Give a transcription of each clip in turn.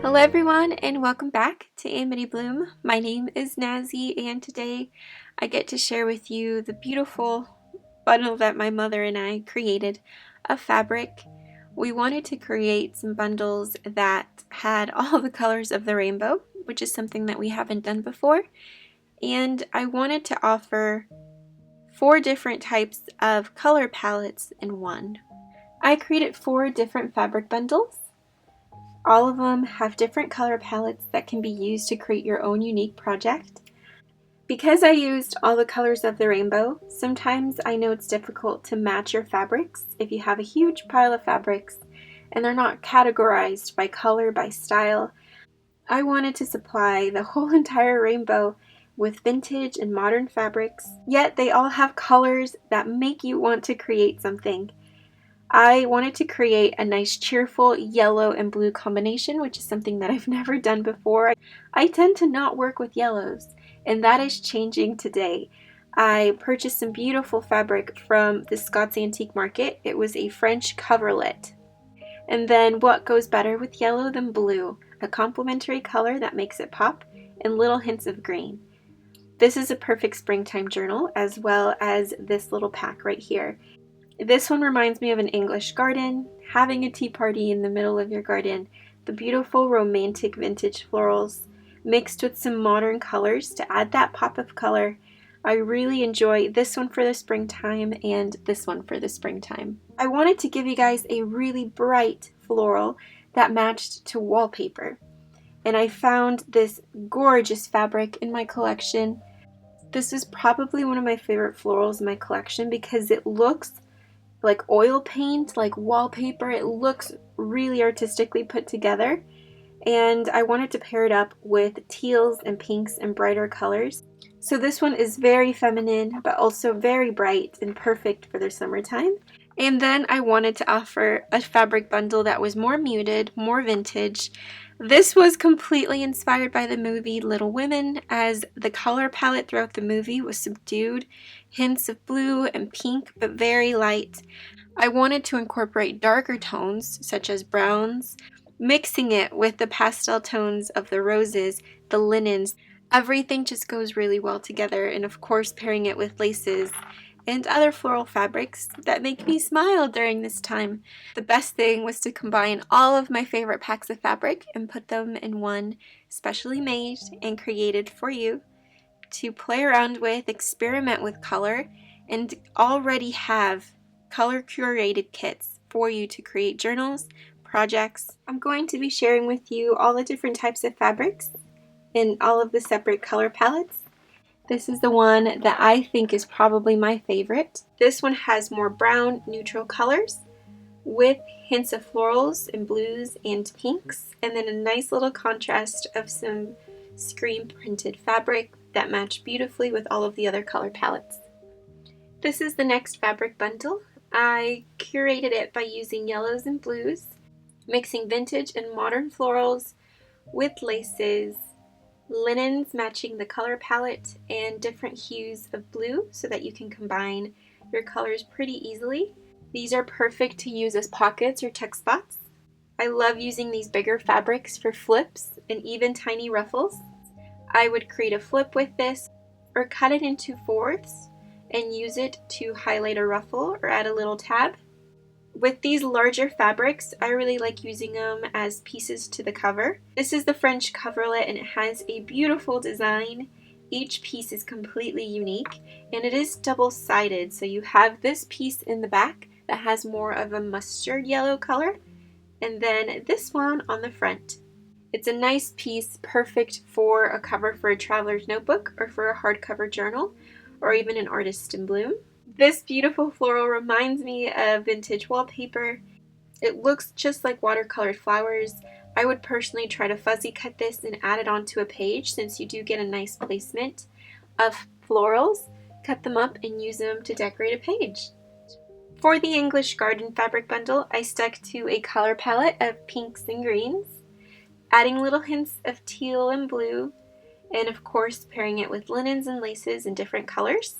Hello everyone and welcome back to Amity Bloom. My name is Nazi and today I get to share with you the beautiful bundle that my mother and I created of fabric. We wanted to create some bundles that had all the colors of the rainbow, which is something that we haven't done before, and I wanted to offer 4 different types of color palettes in one. I created 4 different fabric bundles. All of them have different color palettes that can be used to create your own unique project. Because I used all the colors of the rainbow, sometimes I know it's difficult to match your fabrics if you have a huge pile of fabrics and they're not categorized by color, by style. I wanted to supply the whole entire rainbow with vintage and modern fabrics, yet they all have colors that make you want to create something. I wanted to create a nice cheerful yellow and blue combination, which is something that I've never done before. I tend to not work with yellows, and that is changing today. I purchased some beautiful fabric from the Scott's Antique Market. It was a French coverlet. And then what goes better with yellow than blue? A complementary color that makes it pop, and little hints of green. This is a perfect springtime journal, as well as this little pack right here. This one reminds me of an English garden, having a tea party in the middle of your garden, the beautiful romantic vintage florals mixed with some modern colors to add that pop of color. I really enjoy this one for the springtime and this one for the springtime. I wanted to give you guys a really bright floral that matched to wallpaper, and I found this gorgeous fabric in my collection. This is probably one of my favorite florals in my collection because it looks like oil paint, like wallpaper. It looks really artistically put together, and I wanted to pair it up with teals and pinks and brighter colors. So this one is very feminine but also very bright and perfect for the summertime. And then I wanted to offer a fabric bundle that was more muted, more vintage. This was completely inspired by the movie Little Women, as the color palette throughout the movie was subdued, hints of blue and pink, but very light. I wanted to incorporate darker tones, such as browns, mixing it with the pastel tones of the roses, the linens. Everything just goes really well together, and of course pairing it with laces and other floral fabrics that make me smile during this time. The best thing was to combine all of my favorite packs of fabric and put them in one specially made and created for you to play around with, experiment with color, and already have color curated kits for you to create journals, projects. I'm going to be sharing with you all the different types of fabrics in all of the separate color palettes. This is the one that I think is probably my favorite. This one has more brown, neutral colors with hints of florals and blues and pinks, and then a nice little contrast of some screen printed fabric that match beautifully with all of the other color palettes. This is the next fabric bundle. I curated it by using yellows and blues, mixing vintage and modern florals with laces, linens matching the color palette, and different hues of blue so that you can combine your colors pretty easily. These are perfect to use as pockets or tuck spots. I love using these bigger fabrics for flips and even tiny ruffles. I would create a flip with this or cut it into fourths and use it to highlight a ruffle or add a little tab. With these larger fabrics, I really like using them as pieces to the cover. This is the French Coverlet and it has a beautiful design. Each piece is completely unique and it is double-sided, so you have this piece in the back that has more of a mustard yellow color and then this one on the front. It's a nice piece, perfect for a cover for a traveler's notebook or for a hardcover journal or even an artist in bloom. This beautiful floral reminds me of vintage wallpaper. It looks just like watercolored flowers. I would personally try to fuzzy cut this and add it onto a page since you do get a nice placement of florals. Cut them up and use them to decorate a page. For the English Garden fabric bundle, I stuck to a color palette of pinks and greens, adding little hints of teal and blue, and of course pairing it with linens and laces in different colors.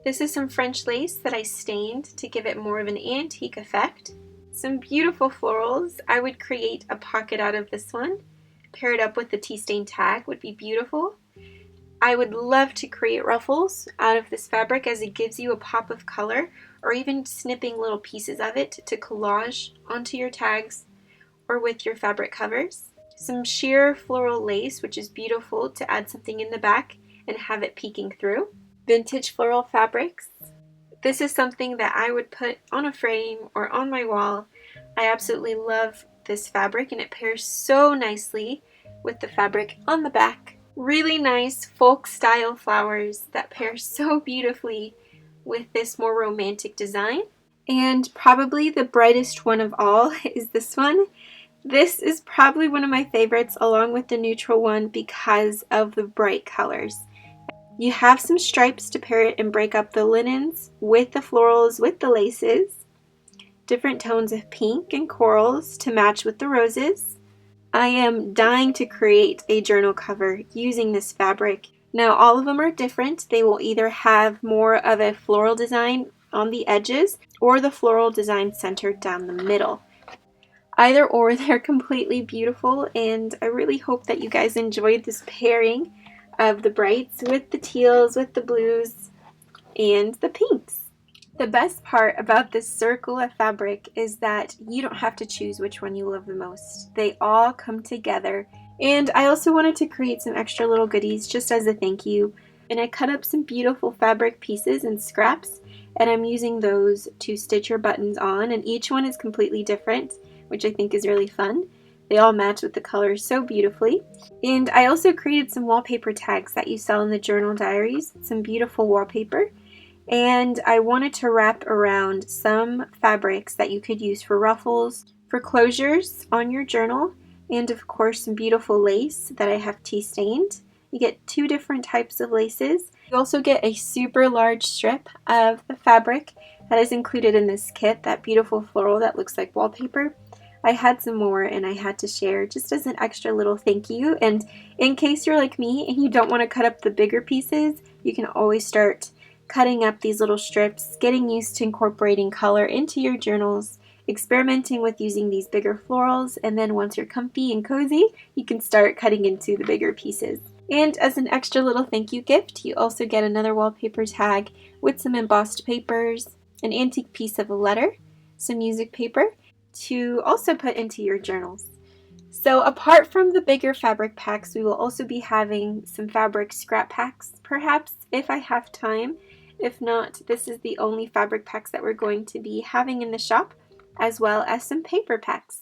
This is some French lace that I stained to give it more of an antique effect. Some beautiful florals. I would create a pocket out of this one. Pair it up with the tea stain tag would be beautiful. I would love to create ruffles out of this fabric as it gives you a pop of color, or even snipping little pieces of it to collage onto your tags or with your fabric covers. Some sheer floral lace, which is beautiful to add something in the back and have it peeking through. Vintage floral fabrics. This is something that I would put on a frame or on my wall. I absolutely love this fabric and it pairs so nicely with the fabric on the back. Really nice folk style flowers that pair so beautifully with this more romantic design. And probably the brightest one of all is this one. This is probably one of my favorites along with the neutral one because of the bright colors. You have some stripes to pair it and break up the linens with the florals, with the laces. Different tones of pink and corals to match with the roses. I am dying to create a journal cover using this fabric. Now all of them are different. They will either have more of a floral design on the edges or the floral design centered down the middle. Either or, they're completely beautiful, and I really hope that you guys enjoyed this pairing of the brights with the teals, with the blues, and the pinks. The best part about this circle of fabric is that you don't have to choose which one you love the most. They all come together. And I also wanted to create some extra little goodies just as a thank you. And I cut up some beautiful fabric pieces and scraps, and I'm using those to stitch your buttons on, and each one is completely different, which I think is really fun. They all match with the colors so beautifully. And I also created some wallpaper tags that you sell in the journal diaries, some beautiful wallpaper. And I wanted to wrap around some fabrics that you could use for ruffles, for closures on your journal, and of course some beautiful lace that I have tea stained. You get 2 different types of laces. You also get a super large strip of the fabric that is included in this kit, that beautiful floral that looks like wallpaper. I had some more and I had to share just as an extra little thank you. And in case you're like me and you don't want to cut up the bigger pieces, you can always start cutting up these little strips, getting used to incorporating color into your journals, experimenting with using these bigger florals, and then once you're comfy and cozy, you can start cutting into the bigger pieces. And as an extra little thank you gift, you also get another wallpaper tag with some embossed papers, an antique piece of a letter, some music paper, to also put into your journals. So apart from the bigger fabric packs, we will also be having some fabric scrap packs, perhaps, if I have time. If not, this is the only fabric packs that we're going to be having in the shop, as well as some paper packs.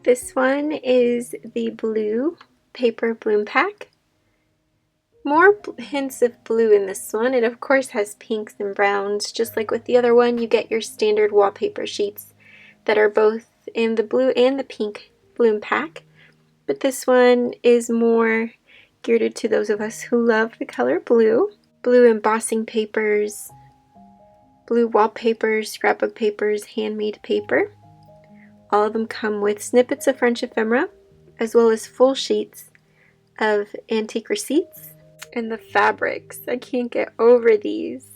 This one is the blue paper bloom pack. More hints of blue in this one. It of course has pinks and browns. Just like with the other one, you get your standard wallpaper sheets that are both in the blue and the pink bloom pack. But this one is more geared to those of us who love the color blue. Blue embossing papers, blue wallpapers, scrapbook papers, handmade paper. All of them come with snippets of French ephemera, as well as full sheets of antique receipts. And the fabrics, I can't get over these.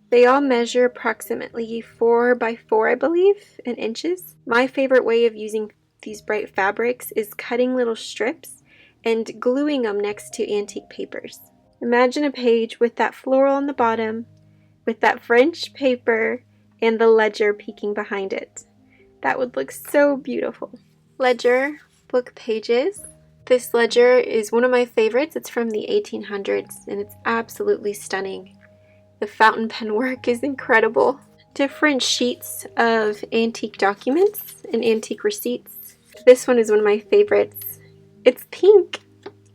They all measure approximately 4 by 4, I believe, in inches. My favorite way of using these bright fabrics is cutting little strips and gluing them next to antique papers. Imagine a page with that floral on the bottom, with that French paper, and the ledger peeking behind it. That would look so beautiful. Ledger book pages. This ledger is one of my favorites. It's from the 1800s and it's absolutely stunning. The fountain pen work is incredible. Different sheets of antique documents and antique receipts. This one is one of my favorites. It's pink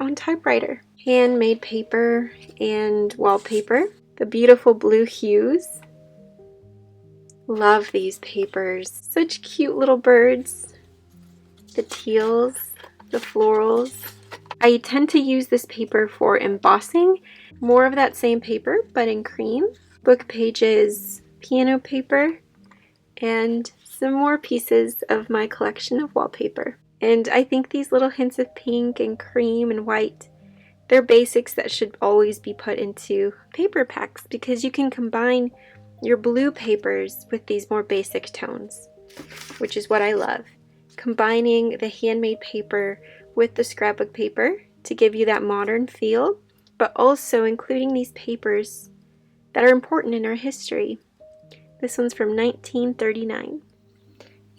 on typewriter. Handmade paper and wallpaper. The beautiful blue hues. Love these papers. Such cute little birds. The teals, the florals. I tend to use this paper for embossing. More of that same paper, but in cream. Book pages, piano paper, and some more pieces of my collection of wallpaper. And I think these little hints of pink and cream and white, they're basics that should always be put into paper packs because you can combine your blue papers with these more basic tones, which is what I love. Combining the handmade paper with the scrapbook paper to give you that modern feel, but also including these papers that are important in our history. This one's from 1939.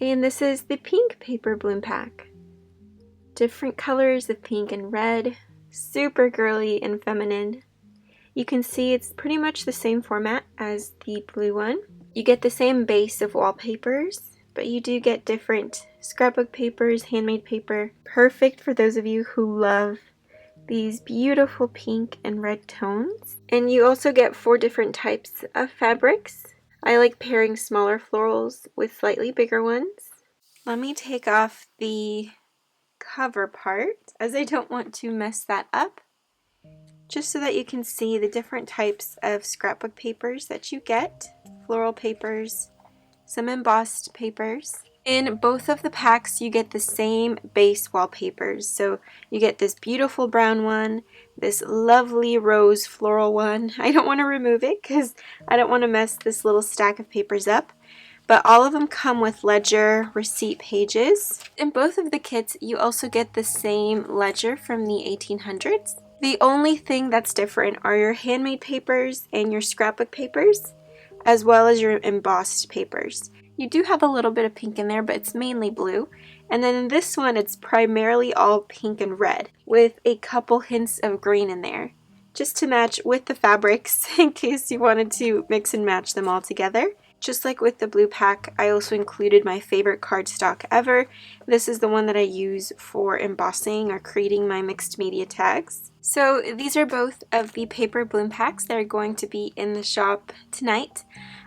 And this is the pink paper bloom pack. Different colors of pink and red, super girly and feminine. You can see it's pretty much the same format as the blue one. You get the same base of wallpapers, but you do get different scrapbook papers, handmade paper. Perfect for those of you who love these beautiful pink and red tones. And you also get 4 different types of fabrics. I like pairing smaller florals with slightly bigger ones. Let me take off the cover part as I don't want to mess that up, just so that you can see the different types of scrapbook papers that you get. Floral papers, some embossed papers. In both of the packs you get the same base wallpapers. So you get this beautiful brown one, this lovely rose floral one. I don't want to remove it because I don't want to mess this little stack of papers up. But all of them come with ledger receipt pages. In both of the kits you also get the same ledger from the 1800s. The only thing that's different are your handmade papers and your scrapbook papers, as well as your embossed papers. You do have a little bit of pink in there, but it's mainly blue. And then in this one, it's primarily all pink and red, with a couple hints of green in there, just to match with the fabrics in case you wanted to mix and match them all together. Just like with the blue pack, I also included my favorite cardstock ever. This is the one that I use for embossing or creating my mixed media tags. So these are both of the paper bloom packs that are going to be in the shop tonight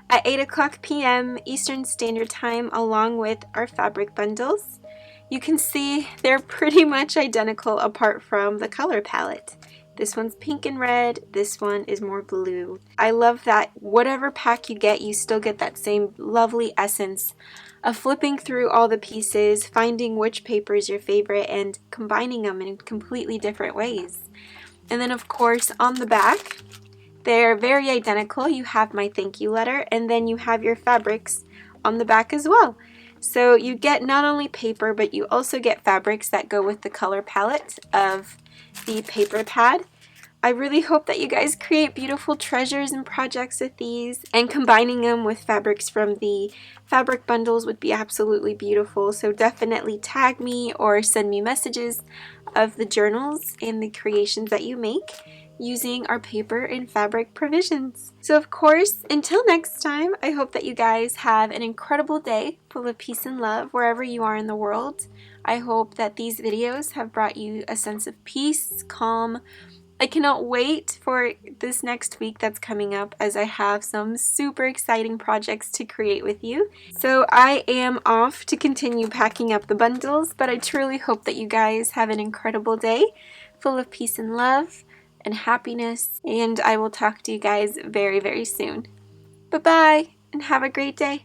at 8:00 p.m. Eastern Standard Time, along with our fabric bundles. You can see they're pretty much identical apart from the color palette. This one's pink and red, this one is more blue. I love that whatever pack you get, you still get that same lovely essence of flipping through all the pieces, finding which paper is your favorite, and combining them in completely different ways. And then of course on the back, they're very identical. You have my thank you letter, and then you have your fabrics on the back as well. So you get not only paper, but you also get fabrics that go with the color palette of the paper pad. I really hope that you guys create beautiful treasures and projects with these, and combining them with fabrics from the fabric bundles would be absolutely beautiful. So definitely tag me or send me messages of the journals and the creations that you make using our paper and fabric provisions. So of course, until next time, I hope that you guys have an incredible day full of peace and love wherever you are in the world. I hope that these videos have brought you a sense of peace, calm. I cannot wait for this next week that's coming up, as I have some super exciting projects to create with you. So I am off to continue packing up the bundles, but I truly hope that you guys have an incredible day. full of peace and love and happiness, and I will talk to you guys very, very soon. Bye-bye, and have a great day.